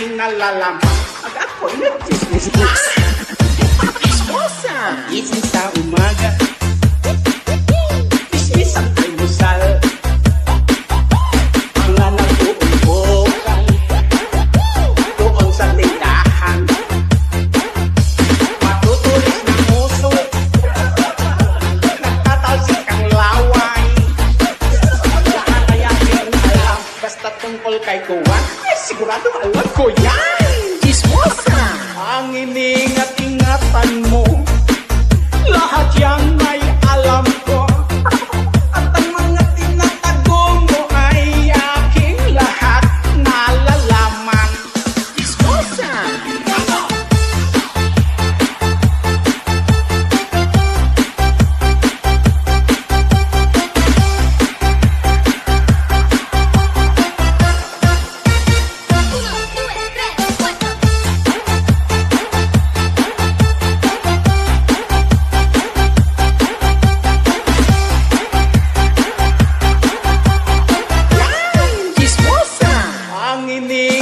aking nalalaman. Pag ako'y nagchismis. Chismosa! Gising sa umaga, chismis ang almusal. Mga nag-uumbokan doon sa tindahan. Matutulis ng muso, nagtatalsik ang laway. Lahat ay aking alam, basta tungkol kay Kuwan, ay sigurado alam ko yan. Chismosa! Ang iningat-ingatan mo, lahat yan ay alam ko. At ang mga tinatago mo ay aking lahat nalalaman. Chismosa! Ang ini